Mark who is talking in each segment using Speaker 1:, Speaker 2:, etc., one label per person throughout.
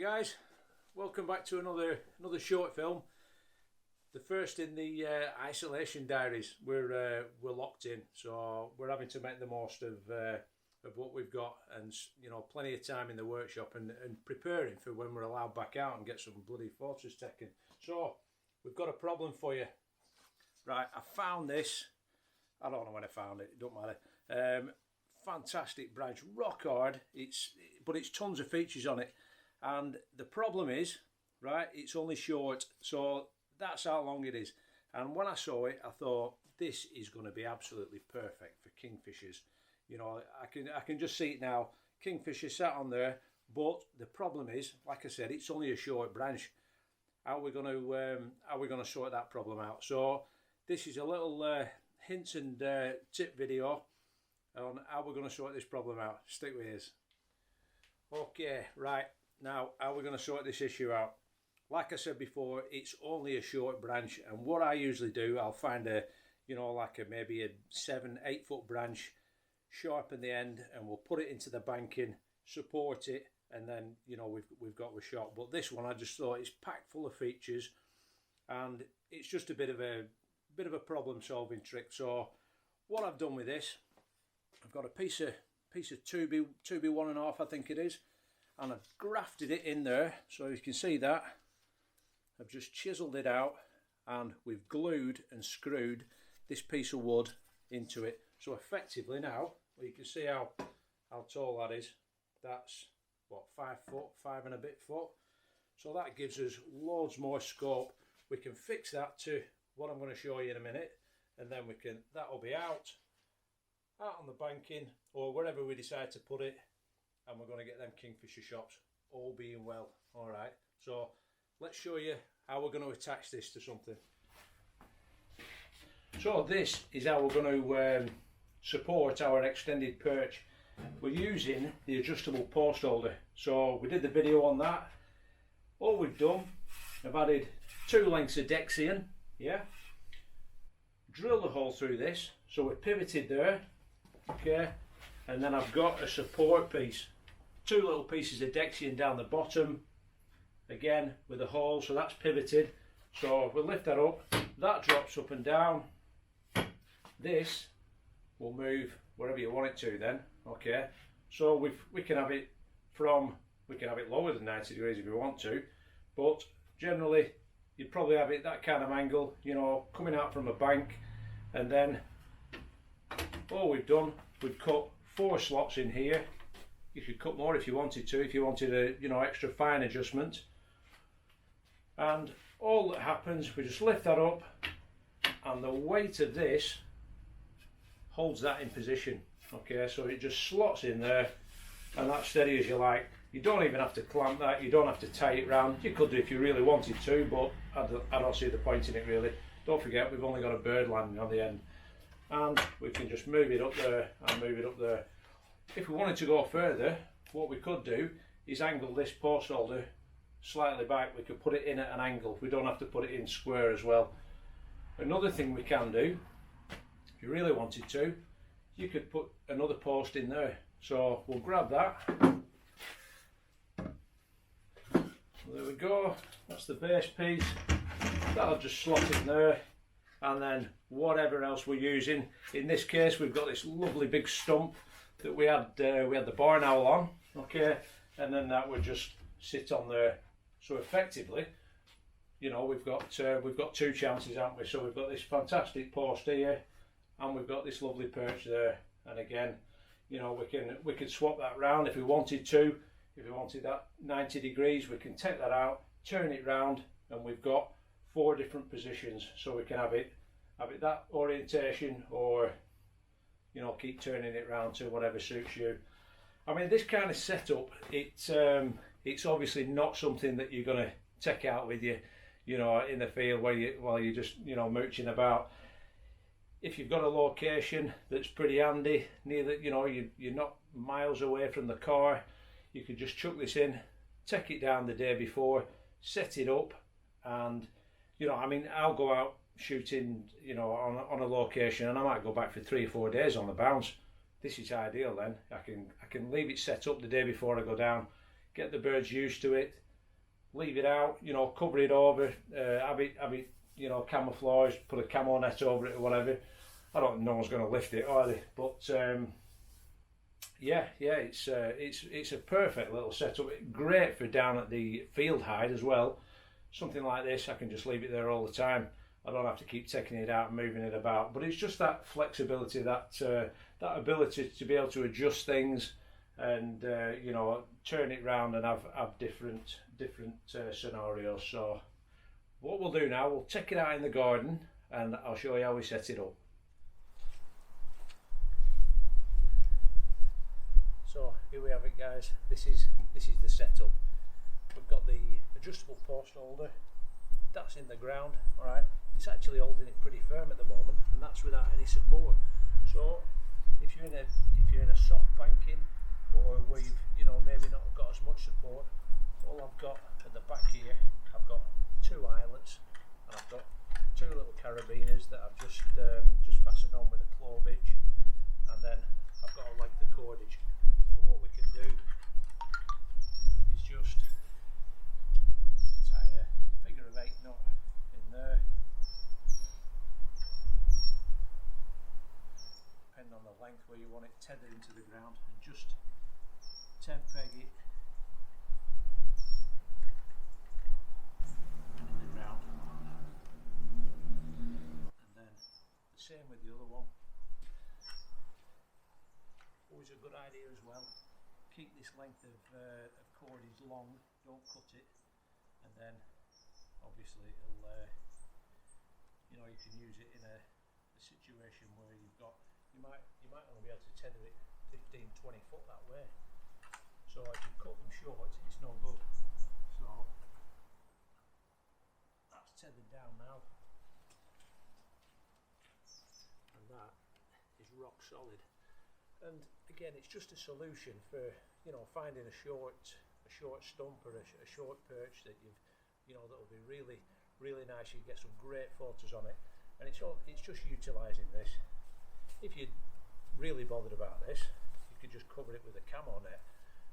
Speaker 1: guys, welcome back to another short film. The first in the isolation diaries. We're locked in, so we're having to make the most of what we've got, and plenty of time in the workshop and preparing for when we're allowed back out and get some bloody photos taken. So we've got a problem for you. Right, I found this. I don't know when I found it. It don't matter. Fantastic branch, rock hard. But it's tons of features on it. And the problem is, right, it's only short, so that's how long it is. And when I saw it, I thought this is going to be absolutely perfect for kingfishers. I can just see it now. Kingfisher sat on there, but the problem is, like I said, it's only a short branch. How are we going to sort that problem out? So this is a little hints and tip video on how we're going to sort this problem out. Stick with us. Okay, right. Now, how we're going to sort this issue out. Like I said before, it's only a short branch, and what I usually do, I'll find maybe a 7-8 foot branch, sharpen the end, and we'll put it into the banking, support it, and then we've got the shot. But this one, I just thought it's packed full of features, and it's just a bit of a problem-solving trick. So what I've done with this, I've got a piece of 2B 1.5, I think it is. And I've grafted it in there, so you can see that. I've just chiseled it out, and we've glued and screwed this piece of wood into it. So effectively now, well, you can see how tall that is. That's what, 5 foot, 5 and a bit foot. So that gives us loads more scope. We can fix that to what I'm going to show you in a minute, and then that'll be out on the banking or wherever we decide to put it. And we're going to get them kingfisher shots, all being well. All right, so let's show you how we're going to attach this to something. So this is how we're going to support our extended perch. We're using the adjustable post holder. So we did the video on that. All we've done, I've added 2 lengths of Dexian, drilled a hole through this, so we're pivoted there, okay, and then I've got a support piece. 2 little pieces of Dexian down the bottom, again with a hole, so that's pivoted. So if we lift that up, that drops up and down. This will move wherever you want it to then, okay. So we can have it lower than 90 degrees if you want to, but generally you'd probably have it that kind of angle, coming out from a bank. And then all we've done, we've cut 4 slots in here. You could cut more if you wanted to, if you wanted a extra fine adjustment. And all that happens, we just lift that up, and the weight of this holds that in position. Okay, so it just slots in there, and that's steady as you like. You don't even have to clamp that, you don't have to tie it round. You could do if you really wanted to, but I don't see the point in it really. Don't forget, we've only got a bird landing on the end. And we can just move it up there and move it up there. If we wanted to go further, what we could do is angle this post holder slightly back. We could put it in at an angle. We don't have to put it in square as well. Another thing we can do, if you really wanted to, you could put another post in there. So we'll grab that. There we go. That's the base piece. That'll just slot in there. And then whatever else we're using, in this case we've got this lovely big stump that we had the barn owl on, okay, and then that would just sit on there. So effectively, we've got 2 chances, haven't we? So we've got this fantastic post here, and we've got this lovely perch there. And again, we can swap that round if we wanted to. If we wanted that 90 degrees, we can take that out, turn it round, and we've got 4 different positions. So we can have it that orientation, or keep turning it round to whatever suits you. I mean, this kind of setup, it's obviously not something that you're going to take out with you, in the field while you're just mooching about. If you've got a location that's pretty handy, near that, you're not miles away from the car, you could just chuck this in, take it down the day before, set it up, and I'll go out shooting on a location, and I might go back for 3 or 4 days on the bounce. This is ideal then. I can leave it set up the day before I go down, get the birds used to it, leave it out, you know, cover it over, have it, you know, camouflaged, put a camo net over it or whatever. I don't know, no one's going to lift it, are they? But yeah, it's a perfect little setup. Great for down at the field hide as well. Something like this, I can just leave it there all the time. I don't have to keep taking it out and moving it about. But it's just that flexibility, that that ability to be able to adjust things and you know, turn it round and have different scenarios. So what we'll do now, we'll take it out in the garden and I'll show you how we set it up. So here we have it, guys. This is the setup. We've got the adjustable post holder. That's in the ground, all right. It's actually holding it pretty firm at the moment, and that's without any support. So if you're in a soft banking, or where you've, you know, maybe not got as much support, all I've got at the back here, I've got 2 eyelets, and I've got 2 little carabiners that I've just fastened on with a clovage, and then I've got a length of cordage. And what we can do is just tie a figure of 8 knot in there, depending on the length where you want it tethered into the ground, and just 10 peg it and in the ground. And then the same with the other one. Always a good idea as well, keep this length of cordage long, don't cut it, and then obviously it'll you know, you can use it in a situation where you might only be able to tether it 15-20 foot that way. So if you cut them short, it's no good. So that's tethered down now, and that is rock solid. And again, it's just a solution for, you know, finding a short stump or a short perch that that'll be really nice. You get some great photos on it, and it's just utilising this. If you're really bothered about this, you could just cover it with a camo net.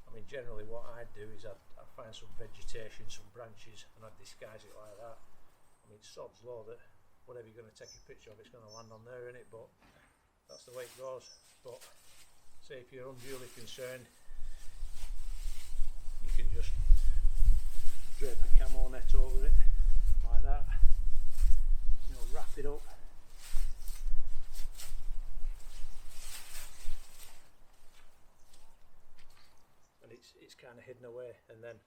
Speaker 1: I mean, generally what I'd do is I'd find some vegetation, some branches, and I'd disguise it like that. I mean, sod's law that whatever you're going to take a picture of, it's going to land on there, innit? But that's the way it goes. But say if you're unduly concerned, you can just drape a camo net over it like that, you know, wrap it up, and it's kind of hidden away, and then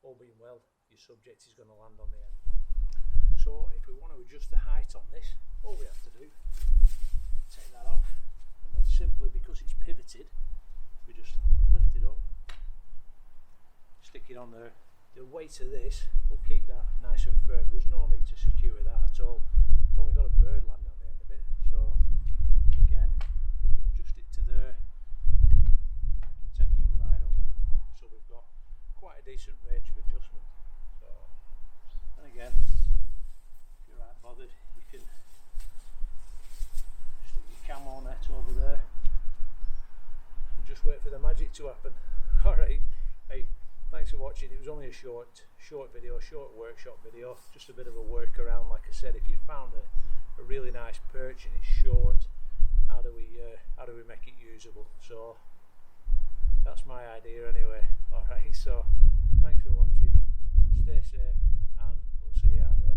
Speaker 1: all being well, your subject is going to land on the end. So if we want to adjust the height on this, all we have to do, take that off, and then simply, because it's pivoted, we just lift it up, stick it on there. The weight of this will keep that nice and firm. There's no need to secure that at all. We've only got a bird land on the end of it, so again we can adjust it to there and take it right up. So we've got quite a decent range of adjustment. So, and again, if you're right bothered, you can stick your camo net over there and just wait for the magic to happen. Alright, hey, thanks for watching. It was only a short video, short workshop video, just a bit of a workaround. Like I said, if you found a really nice perch and it's short, how do we make it usable? So that's my idea anyway. Alright, so thanks for watching, stay safe, and we'll see you out there.